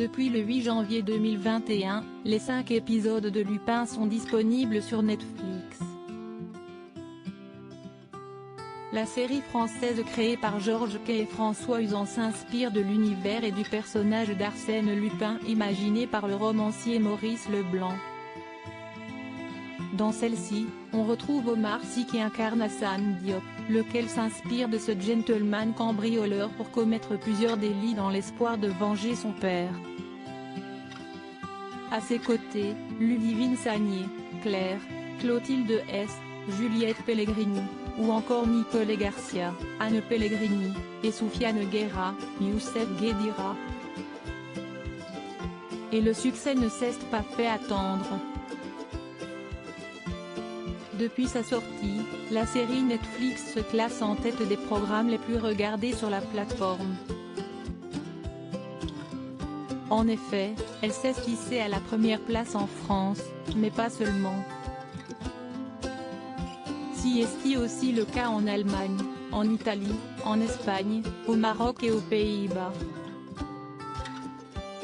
Depuis le 8 janvier 2021, les 5 épisodes de Lupin sont disponibles sur Netflix. La série française créée par Georges Kay et François Uzan s'inspire de l'univers et du personnage d'Arsène Lupin imaginé par le romancier Maurice Leblanc. Dans celle-ci, on retrouve Omar Sy qui incarne Assane Diop, lequel s'inspire de ce gentleman cambrioleur pour commettre plusieurs délits dans l'espoir de venger son père. À ses côtés, Ludivine Sagnier, Claire, Clotilde S, Juliette Pellegrini, ou encore Nicole Garcia, Anne Pellegrini, et Soufiane Guerra, Youssef Guédira. Et le succès ne s'est pas fait attendre. Depuis sa sortie, la série Netflix se classe en tête des programmes les plus regardés sur la plateforme. En effet, elle s'est hissée à la première place en France, mais pas seulement. C'est aussi le cas en Allemagne, en Italie, en Espagne, au Maroc et aux Pays-Bas.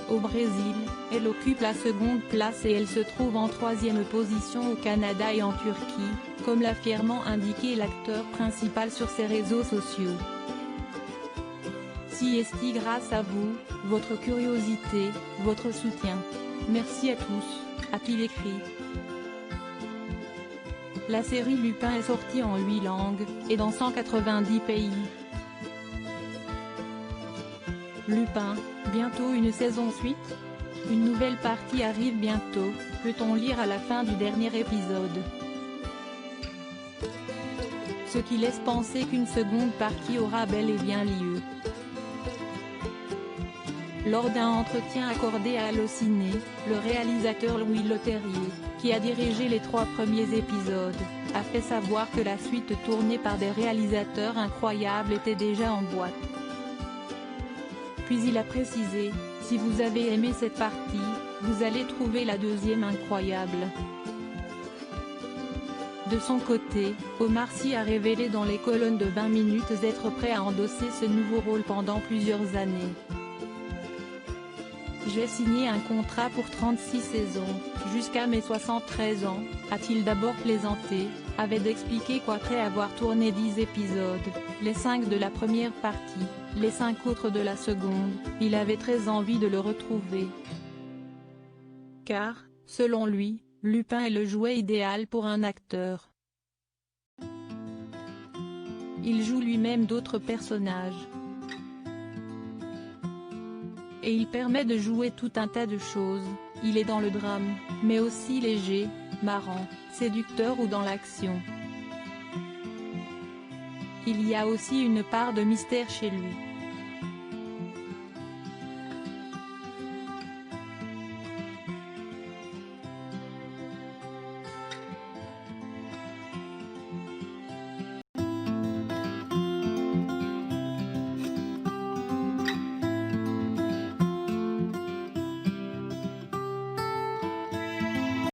Au Brésil, elle occupe la seconde place et elle se trouve en troisième position au Canada et en Turquie, comme l'a fièrement indiqué l'acteur principal sur ses réseaux sociaux. C'est grâce à vous, votre curiosité, votre soutien. Merci à tous, a-t-il écrit. La série Lupin est sortie en 8 langues, et dans 190 pays. Lupin, bientôt une saison suite? Une nouvelle partie arrive bientôt, peut-on lire à la fin du dernier épisode. Ce qui laisse penser qu'une seconde partie aura bel et bien lieu. Lors d'un entretien accordé à Allociné, le réalisateur Louis Leterrier, qui a dirigé les 3 premiers épisodes, a fait savoir que la suite tournée par des réalisateurs incroyables était déjà en boîte. Puis il a précisé, si vous avez aimé cette partie, vous allez trouver la deuxième incroyable. De son côté, Omar Sy a révélé dans les colonnes de 20 minutes être prêt à endosser ce nouveau rôle pendant plusieurs années. J'ai signé un contrat pour 36 saisons, jusqu'à mes 73 ans, a-t-il d'abord plaisanté, avait d'expliquer qu'après avoir tourné 10 épisodes, les 5 de la première partie, les 5 autres de la seconde, il avait très envie de le retrouver. Car, selon lui, Lupin est le jouet idéal pour un acteur. Il joue lui-même d'autres personnages. Et il permet de jouer tout un tas de choses, il est dans le drame, mais aussi léger, marrant, séducteur ou dans l'action. Il y a aussi une part de mystère chez lui.